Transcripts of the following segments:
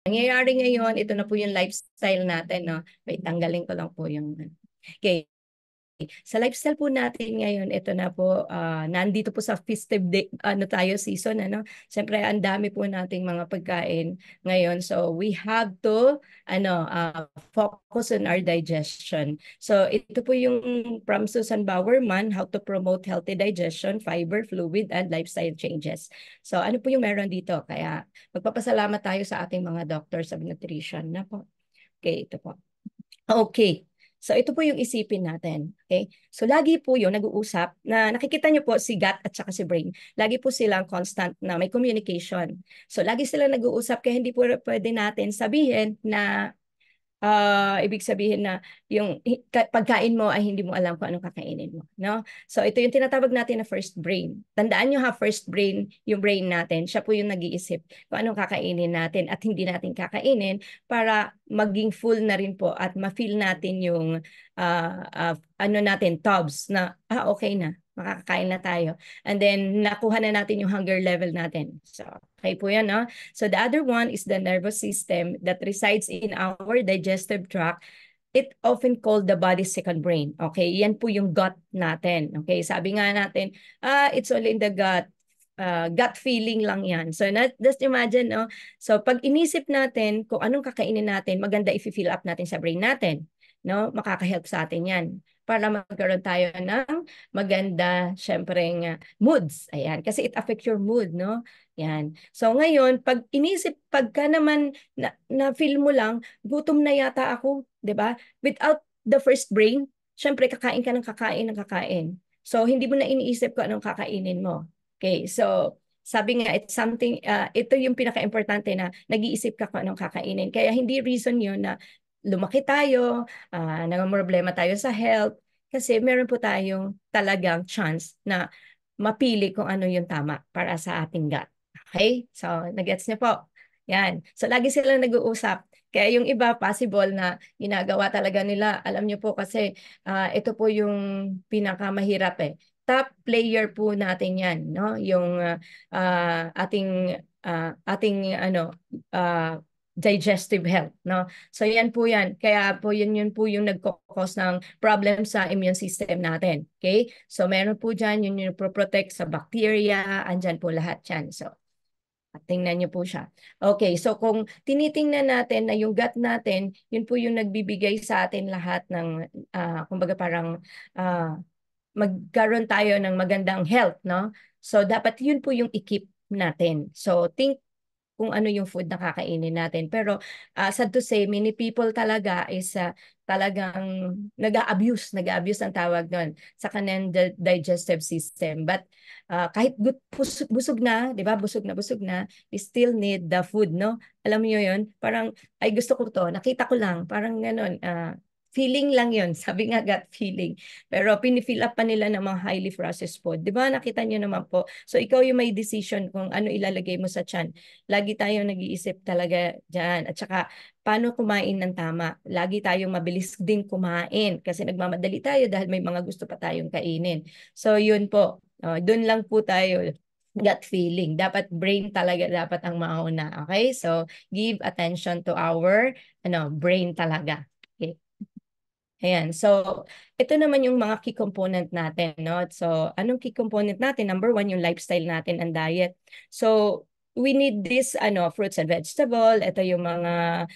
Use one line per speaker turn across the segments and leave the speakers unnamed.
nangyayari ngayon, ito na po yung lifestyle natin, no? Wait, tanggalin ko lang po yung... Okay. Sa lifestyle po natin ngayon, ito na po, nandito po sa festive day, ano tayo, season, ano? Siyempre, ang dami po nating mga pagkain ngayon. So, we have to, focus on our digestion. So, ito po yung from Susan Bowerman, How to Promote Healthy Digestion, Fiber, Fluid, and Lifestyle Changes. So, ano po yung meron dito? Kaya, magpapasalamat tayo sa ating mga doctors of nutrition na po. Okay, ito po. Okay. So ito po yung isipin natin. Okay? So lagi po yung nag-uusap na nakikita niyo po si gut at saka si brain. Lagi po silang constant na may communication. So lagi silang nag-uusap kaya hindi po pwede natin sabihin na ibig sabihin na yung pagkain mo ay hindi mo alam kung anong kakainin mo, no? So ito yung tinatawag natin na first brain. Tandaan nyo ha, first brain, yung brain natin, siya po yung nag-iisip kung anong kakainin natin at hindi natin kakainin para maging full na rin po at ma-feel natin yung ano natin, tubs na okay na, makakakain na tayo. And then nakuha na natin yung hunger level natin. So okay po yan, no? So the other one is the nervous system that resides in our digestive tract. It often called the body's second brain. Okay, yan po yung gut natin. Okay, sabi nga natin, it's only in the gut. Gut feeling lang yan. So just imagine, no? So pag inisip natin kung anong kakainin natin, maganda i-fill up natin sa brain natin. No? Makaka-help sa atin yan para magkaroon tayo ng maganda, syempre, moods. Ayan, kasi it affects your mood, no? Yan. So ngayon, pag inisip, pagka naman na-feel mo lang, gutom na yata ako, 'di ba? Without the first brain, syempre kakain ka ng kakain ng kakain. So hindi mo na iniisip kung anong kakainin mo. Okay, so sabi nga, it's something, ito yung pinaka-importante na nag-iisip ka kung anong kakainin. Kaya hindi reason yun na lumaki tayo, problema tayo sa health, kasi meron po tayong talagang chance na mapili kung ano yung tama para sa ating gut. Okay? So, nagets niyo po. Yan. So, lagi silang nag-uusap. Kaya yung iba, possible na ginagawa talaga nila. Alam niyo po kasi ito po yung pinakamahirap eh. Top player po natin yan, no? Yung ating digestive health, no? So yan po yan. Kaya po yun po yung nagkakos ng problem sa immune system natin. Okay? So meron po dyan yun yung protect sa bacteria, andyan po lahat yan. So tingnan niyo po siya. Okay, so kung tinitingnan natin na yung gut natin, yun po yung nagbibigay sa atin lahat ng, kumbaga parang magkaroon tayo ng magandang health, no? So dapat yun po yung i-keep natin. So think kung ano yung food na kakainin natin. Pero sad to say, many people talaga is talagang nag-a-abuse ang tawag doon sa kanilang digestive system. But kahit busog na, di ba? Busog na, we still need the food, no? Alam niyo yun? Parang, ay gusto ko to, nakita ko lang, parang ganun, feeling lang yun. Sabi nga gut feeling. Pero pinifill up pa nila ng mga highly processed food. Di ba? Nakita niyo naman po. So ikaw yung may decision kung ano ilalagay mo sa tiyan. Lagi tayong nag-iisip talaga dyan. At saka, paano kumain ng tama? Lagi tayong mabilis din kumain kasi nagmamadali tayo dahil may mga gusto pa tayong kainin. So yun po. Doon lang po tayo gut feeling. Dapat brain talaga dapat ang mauna. Okay? So give attention to our brain talaga. Okay. Ayan. So, ito naman yung mga key component natin, no? So, anong key component natin? Number one, yung lifestyle natin and diet. So, we need this, fruits and vegetable. Ito yung mga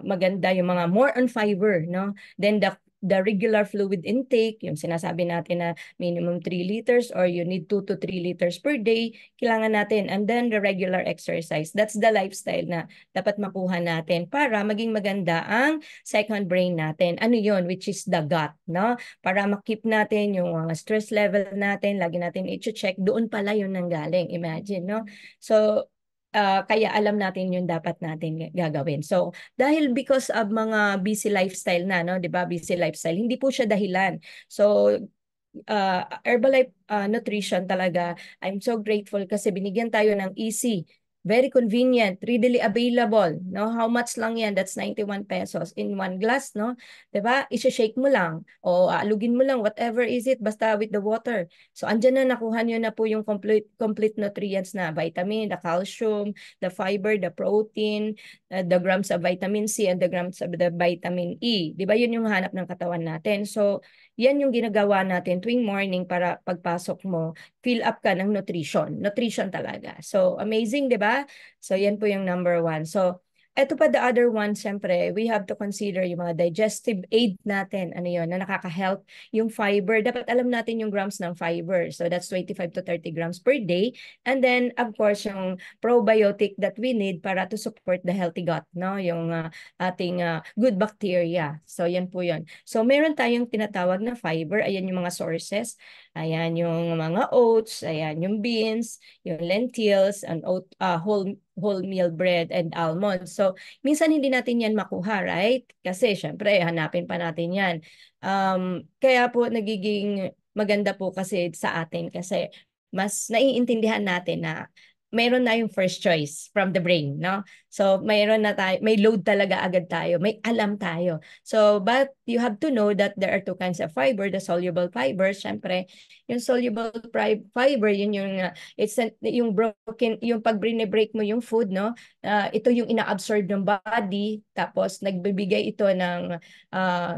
maganda, yung mga more on fiber, no? Then the regular fluid intake, yung sinasabi natin na minimum 3 liters or you need 2 to 3 liters per day, kailangan natin. And then the regular exercise. That's the lifestyle na dapat makuha natin para maging maganda ang second brain natin. Ano yon, which is the gut, no? Para makip natin yung stress level natin, lagi natin i-check, doon pala yun nanggaling. Imagine, no? So, kaya alam natin yung dapat natin gagawin. So, dahil because of mga busy lifestyle na, no? 'Di ba? Busy lifestyle, hindi po siya dahilan. So, Herbalife Nutrition talaga, I'm so grateful kasi binigyan tayo ng easy Very convenient, readily available, no? How much lang yan? That's 91 pesos in one glass, no? 'Di ba? I-shake mo lang o aalugin mo lang, whatever is it, basta with the water. So andyan na, nakuha niyo na po yung complete nutrients na vitamin, the calcium, the fiber, the protein, the grams of vitamin C and the grams of the vitamin E. 'Di ba? Yun yung hanap ng katawan natin. So yan yung ginagawa natin tuwing morning para pagpasok mo, fill up ka ng nutrition. Nutrition talaga. So, amazing, di ba? So, yan po yung number one. So, eto pa the other one, syempre, we have to consider yung mga digestive aid natin. Ano yun, na nakaka-help yung fiber. Dapat alam natin yung grams ng fiber. So, that's 25 to 30 grams per day. And then, of course, yung probiotic that we need para to support the healthy gut, no? Yung ating good bacteria. So, yan po yun. So, meron tayong tinatawag na fiber. Ayan yung mga sources. Ayan yung mga oats, ayan yung beans, yung lentils, and whole meal bread and almonds. So, minsan hindi natin yan makuha, right? Kasi syempre, hanapin pa natin yan. Kaya po nagiging maganda po kasi sa atin kasi mas naiintindihan natin na mayroon na yung first choice from the brain, no? So, mayroon na tayo, may load talaga agad tayo, may alam tayo. So, but you have to know that there are two kinds of fiber, the soluble fiber, syempre, yung soluble fiber, yun yung, yung broken, yung pag break mo yung food, no? Ito yung ina-absorb ng body, tapos nagbibigay ito ng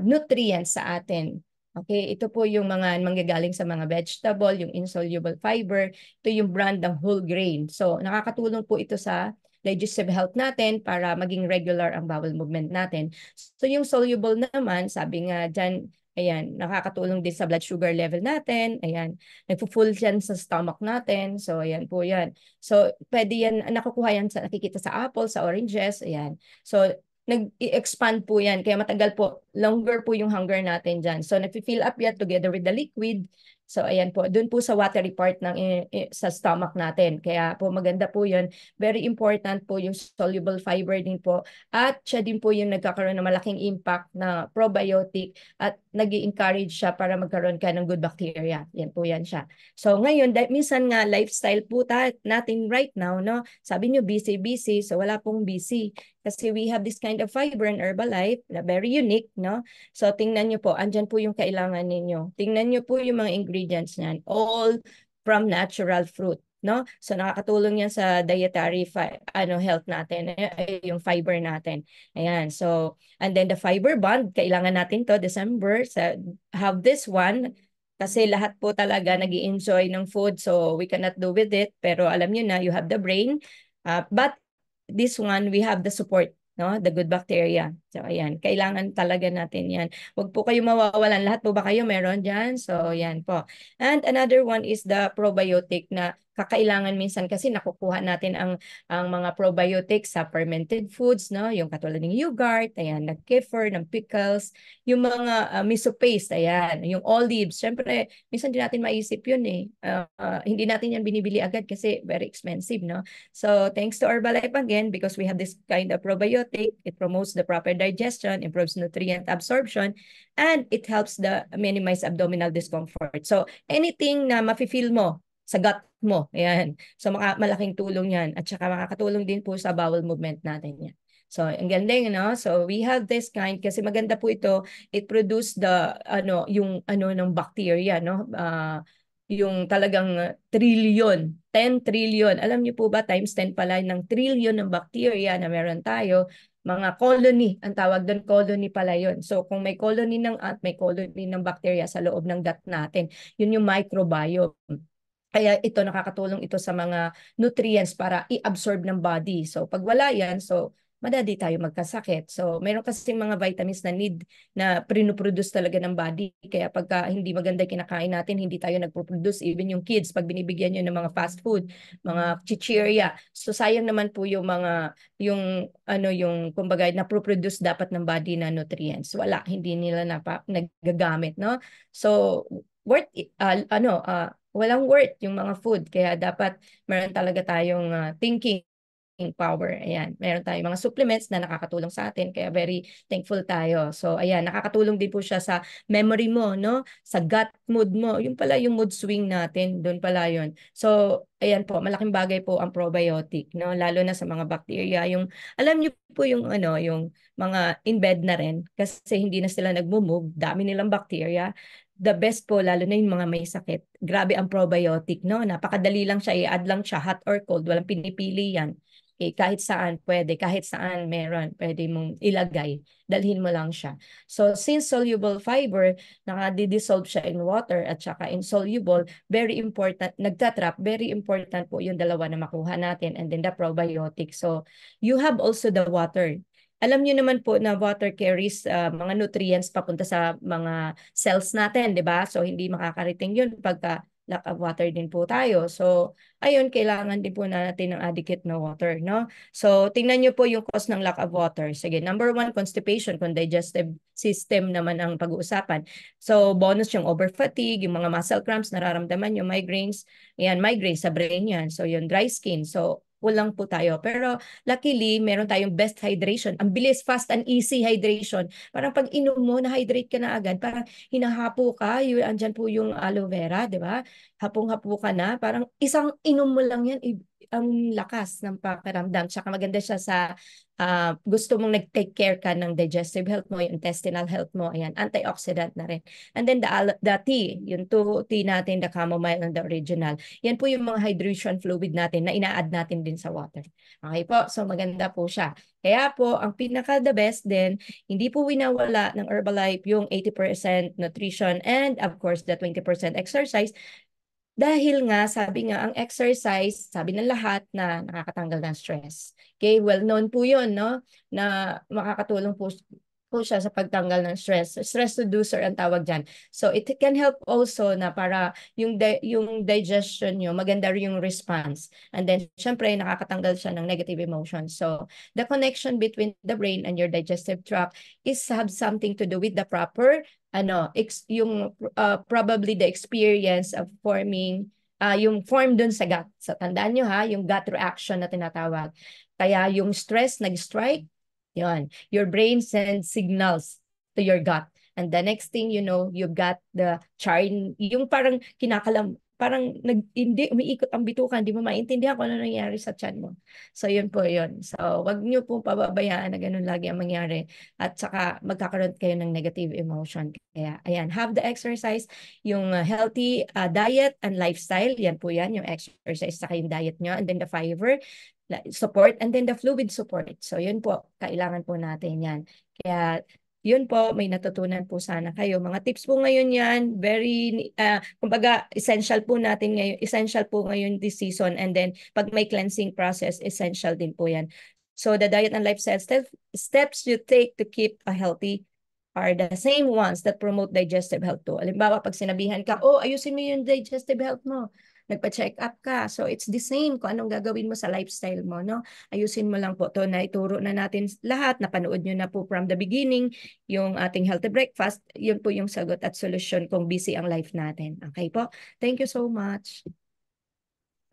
nutrients sa atin. Okay, ito po yung mga manggagaling sa mga vegetable, yung insoluble fiber, ito yung brand ng whole grain. So, nakakatulong po ito sa digestive health natin para maging regular ang bowel movement natin. So, yung soluble naman, sabi nga dyan, ayan, nakakatulong din sa blood sugar level natin. Ayan, nagpo-full yan sa stomach natin. So, ayan po yan. So, pwede yan, nakukuha yan sa, nakikita sa apple, sa oranges. Ayan. So, nag-expand po yan. Kaya matagal po, longer po yung hunger natin dyan. So, nag-fill up yan together with the liquid. So, ayan po. Doon po sa watery part ng sa stomach natin. Kaya po maganda po yun. Very important po yung soluble fiber din po. At siya din po yung nagkakaroon ng malaking impact na probiotic at nag-encourage siya para magkaroon ka ng good bacteria. Yan po yan siya. So, ngayon, minsan nga lifestyle po natin right now, no? Sabi nyo busy. So, wala pong busy. Kasi we have this kind of fiber in Herbalife na very unique, no? So, tingnan nyo po, andyan po yung kailangan ninyo. Tingnan nyo po yung mga ingredients niyan. All from natural fruit, no? So, nakakatulong yan sa dietary health natin, yung fiber natin. Ayan, so, and then the fiber bond, kailangan natin to December, have this one, kasi lahat po talaga nag enjoy ng food, so we cannot do with it. Pero alam nyo na, you have the brain, but this one, we have the support, no? The good bacteria. So, ayan. Kailangan talaga natin yan. Huwag po kayo mawawalan. Lahat po ba kayo meron dyan? So, yan po. And another one is the probiotic na kakailangan minsan kasi nakukuha natin ang mga probiotics sa fermented foods, no? Yung katulad ng yogurt, ayan, ng kefir, ng pickles, yung mga miso paste, ayan, yung olives. Syempre, minsan din natin maisip yun eh. Hindi natin yan binibili agad kasi very expensive, no? So, thanks to Herbalife again, because we have this kind of probiotic, it promotes the proper digestion, improves nutrient absorption, and it helps minimize abdominal discomfort. So, anything na mafe-feel mo sa gut mo, ayan. So, malaking tulong yan. At saka makakatulong din po sa bowel movement natin yan. So, ang galing, no? So, we have this kind, kasi maganda po ito, it produce yung ng bacteria, no? Yung talagang trillion, 10 trillion. Alam niyo po ba, times 10 pala ng trillion ng bacteria na meron tayo, mga colony, ang tawag doon, colony pala yun. So kung may colony ng may colony ng bacteria sa loob ng gut natin, yun yung microbiome. Kaya ito, nakakatulong ito sa mga nutrients para i-absorb ng body. So pag wala yan, so madali tayo magkasakit. So, meron kasing mga vitamins na need na produce talaga ng body. Kaya pagka hindi maganda kinakain natin, hindi tayo nagpo-produce. Even yung kids, pag binibigyan nyo ng mga fast food, mga chichirya. So, sayang naman po yung yung kumbaga, na-produce dapat ng body na nutrients. Wala, hindi nila nagagamit, no? So, walang worth yung mga food. Kaya dapat meron talaga tayong thinking power. Ayan, meron tayong mga supplements na nakakatulong sa atin, kaya very thankful tayo. So ayan, nakakatulong din po siya sa memory mo, no? Sa gut mood mo. Yung pala yung mood swing natin, doon pala yun. So ayan po, malaking bagay po ang probiotic, no? Lalo na sa mga bacteria. Yung alam niyo po yung ano, yung mga in bed na rin kasi hindi na sila nagmo-move, dami nilang bacteria. The best po, lalo na yung mga may sakit. Grabe ang probiotic, no? Napakadali lang siya, i-add lang siya, hot or cold, walang pinipili yan. Okay, kahit saan pwede, kahit saan meron, pwede mong ilagay. Dalhin mo lang siya. So, since soluble fiber, nakadi-dissolve siya in water at saka insoluble, very important, nagtatrap, very important po yung dalawa na makuha natin and then the probiotic. So, you have also the water. Alam niyo naman po na water carries mga nutrients papunta sa mga cells natin, di ba? So, hindi makakarating yun pagka lack of water din po tayo. So, ayun, kailangan din po natin ng adequate na water, no? So, tingnan niyo po yung cause ng lack of water. Sige, number one, constipation, kung digestive system naman ang pag-uusapan. So, bonus yung over-fatigue, yung mga muscle cramps, nararamdaman yung migraines. Yan, migraines sa brain yan. So, yung dry skin. So, kulang po tayo. Pero luckily, meron tayong best hydration. Ang bilis, fast and easy hydration. Parang pag inom mo, na-hydrate ka na agad. Parang hinahapo ka, yung, andyan po yung aloe vera, di ba? Hapong-hapo ka na. Parang isang inom mo lang yan, ang lakas ng pakiramdam. Tsaka maganda siya sa gusto mong nag-take care ka ng digestive health mo, yung intestinal health mo. Ayan, antioxidant na rin. And then the tea, yung tea natin, the chamomile and the original. Yan po yung mga hydration fluid natin na ina-add natin din sa water. Okay po, so maganda po siya. Kaya po, ang pinaka the best din, hindi po winawala ng Herbalife yung 80% nutrition and of course the 20% exercise. Dahil nga, sabi nga, ang exercise, sabi ng lahat na nakakatanggal ng stress. Okay, well known po yun, no? Na makakatulong po siya sa pagtanggal ng stress. Stress reducer ang tawag dyan. So it can help also na para yung digestion nyo, maganda rin yung response. And then, syempre, nakakatanggal siya ng negative emotions. So the connection between the brain and your digestive tract is have something to do with the proper yung probably the experience of forming yung form dun sa gut. So tandaan nyo ha, yung gut reaction na tinatawag. Kaya yung stress nag-strike, yon, your brain sends signals to your gut. And the next thing you know, you got the charring, yung parang parang hindi umiikot ang bitukan, hindi mo maintindihan kung ano nangyari sa tiyan mo. So yun po yun. So wag niyo po pababayaan na ganun lagi ang mangyari at saka magkakaroon kayo ng negative emotion. Kaya ayan, have the exercise, yung healthy diet and lifestyle, yan po yan, yung exercise saka yung diet nyo, and then the fiber support, and then the fluid support. So yun po, kailangan po natin yan. Kaya yun po, may natutunan po sana kayo. Mga tips po ngayon yan, very, kumbaga, essential po natin ngayon, essential po ngayon this season. And then, pag may cleansing process, essential din po yan. So, the diet and lifestyle steps you take to keep a healthy are the same ones that promote digestive health too. Halimbawa, pag sinabihan ka, oh, ayusin mo yung digestive health mo. Nagpa-check up ka. So, it's the same kung anong gagawin mo sa lifestyle mo, no? Ayusin mo lang po to na ituro na natin lahat. Napanood nyo na po from the beginning yung ating healthy breakfast. Yun po yung sagot at solusyon kung busy ang life natin. Okay po? Thank you so much.